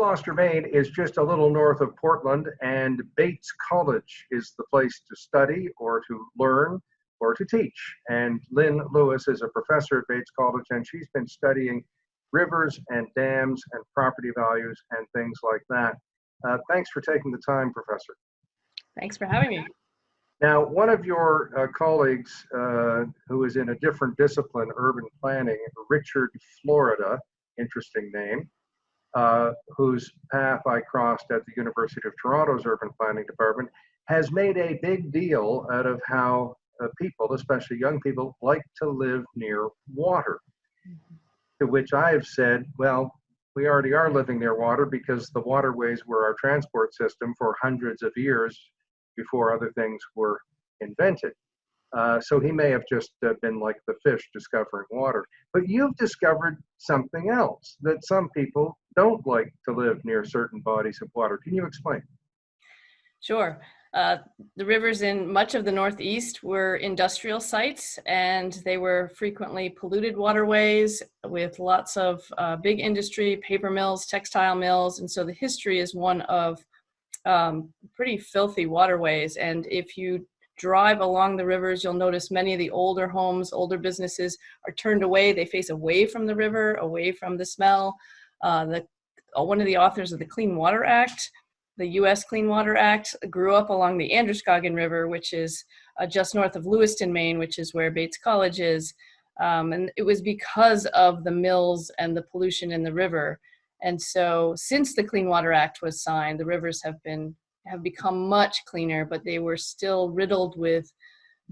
Gloucester, Maine is just a little north of Portland, and Bates College is the place to study or to learn or to teach. And Lynne Lewis is a professor at Bates College, and she's been studying rivers and dams and property values and things like that. Thanks for taking the time, Professor. Thanks for having me. Now, one of your colleagues who is in a different discipline, urban planning, Richard Florida, interesting name, whose path I crossed at the University of Toronto's urban planning department, has made a big deal out of how people, especially young people, like to live near water. To which I have said, well, we already are living near water because the waterways were our transport system for hundreds of years before other things were invented. So he may have just been like the fish discovering water. But you've discovered something else, that some people don't like to live near certain bodies of water. Can you explain? Sure. The rivers in much of the Northeast were industrial sites, and they were frequently polluted waterways with lots of big industry, paper mills, textile mills. And so the history is one of pretty filthy waterways. And if you drive along the rivers, you'll notice many of the older homes, older businesses are turned away. They face away from the river, away from the smell. One of the authors of the Clean Water Act, the U.S. Clean Water Act, grew up along the Androscoggin River, which is just north of Lewiston, Maine, which is where Bates College is. And it was because of the mills and the pollution in the river. And so since the Clean Water Act was signed, the rivers have become much cleaner, but they were still riddled with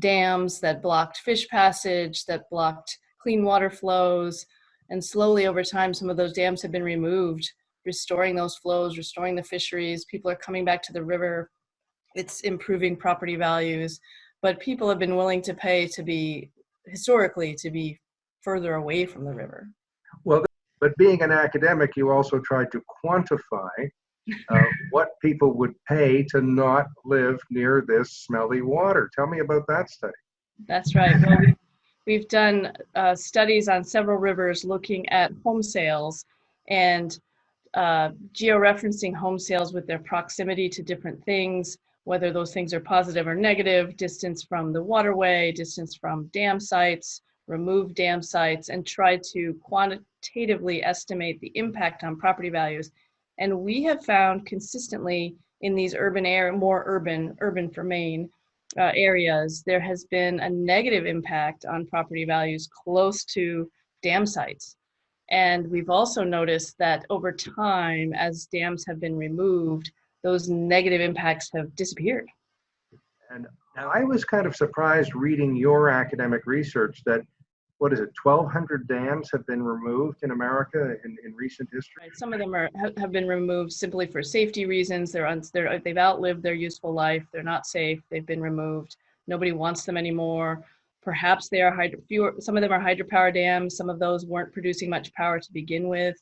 dams that blocked fish passage, that blocked clean water flows. And slowly over time, some of those dams have been removed, restoring those flows, restoring the fisheries. People are coming back to the river. It's improving property values, but people have been willing to pay to be further away from the river. Well, but being an academic, you also tried to quantify what people would pay to not live near this smelly water. Tell me about that study. That's right. Well, we've done studies on several rivers looking at home sales and georeferencing home sales with their proximity to different things, whether those things are positive or negative, distance from the waterway, distance from dam sites, remove dam sites, and try to quantitatively estimate the impact on property values. And we have found consistently in these more urban for Maine areas, there has been a negative impact on property values close to dam sites. And we've also noticed that over time, as dams have been removed, those negative impacts have disappeared. And I was kind of surprised reading your academic research that, 1,200 dams have been removed in America in recent history? Right. Some of them have been removed simply for safety reasons. They've outlived their useful life. They're not safe. They've been removed. Nobody wants them anymore. Perhaps they are some of them are hydropower dams. Some of those weren't producing much power to begin with.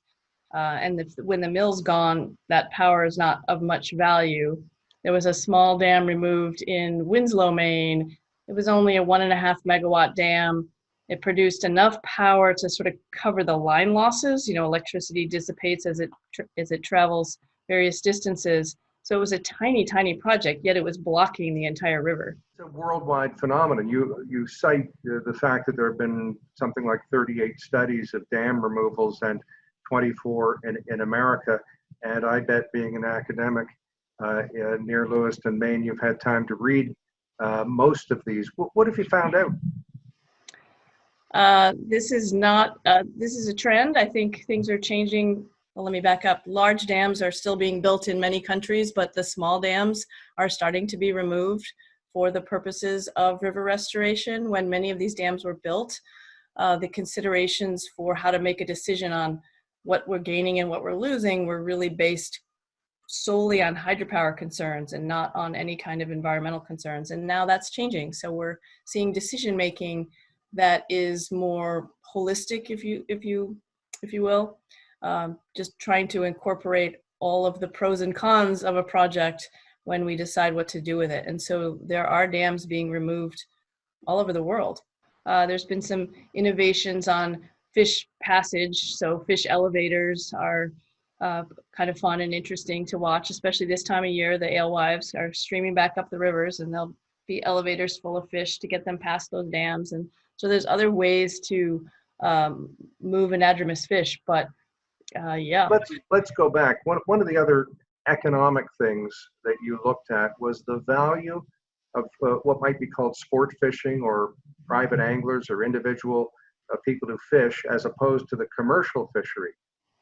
When the mill's gone, that power is not of much value. There was a small dam removed in Winslow, Maine. It was only a 1.5 megawatt dam. It produced enough power to sort of cover the line losses. Electricity dissipates as it travels various distances. So it was a tiny, tiny project, yet it was blocking the entire river. It's a worldwide phenomenon. You cite the fact that there have been something like 38 studies of dam removals and 24 in America. And I bet, being an academic near Lewiston, Maine, you've had time to read most of these. What have you found out? This is a trend. I think things are changing. Well, let me back up. Large dams are still being built in many countries, but the small dams are starting to be removed for the purposes of river restoration. When many of these dams were built, the considerations for how to make a decision on what we're gaining and what we're losing were really based solely on hydropower concerns and not on any kind of environmental concerns. And now that's changing. So we're seeing decision making that is more holistic, if you will, just trying to incorporate all of the pros and cons of a project when we decide what to do with it. And so there are dams being removed all over the world. There's been some innovations on fish passage. So fish elevators are uh, kind of fun and interesting to watch, especially this time of year. The alewives are streaming back up the rivers, and there'll be elevators full of fish to get them past those dams. And so there's other ways to move anadromous fish, but yeah. Let's go back. One of the other economic things that you looked at was the value of what might be called sport fishing, or private anglers or individual people who fish, as opposed to the commercial fishery.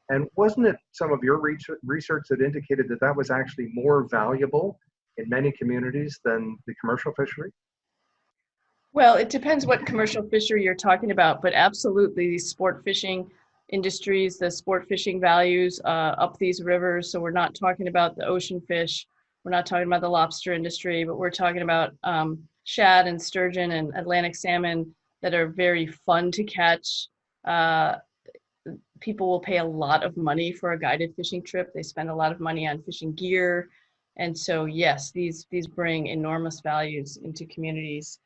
And wasn't it some of your research that indicated that that was actually more valuable in many communities than the commercial fishery? Well, it depends what commercial fishery you're talking about, but absolutely, these sport fishing industries, the sport fishing values up these rivers. So we're not talking about the ocean fish, we're not talking about the lobster industry, but we're talking about shad and sturgeon and Atlantic salmon that are very fun to catch. Uh, People will pay a lot of money for a guided fishing trip. They spend a lot of money on fishing gear. And so, yes, these bring enormous values into communities.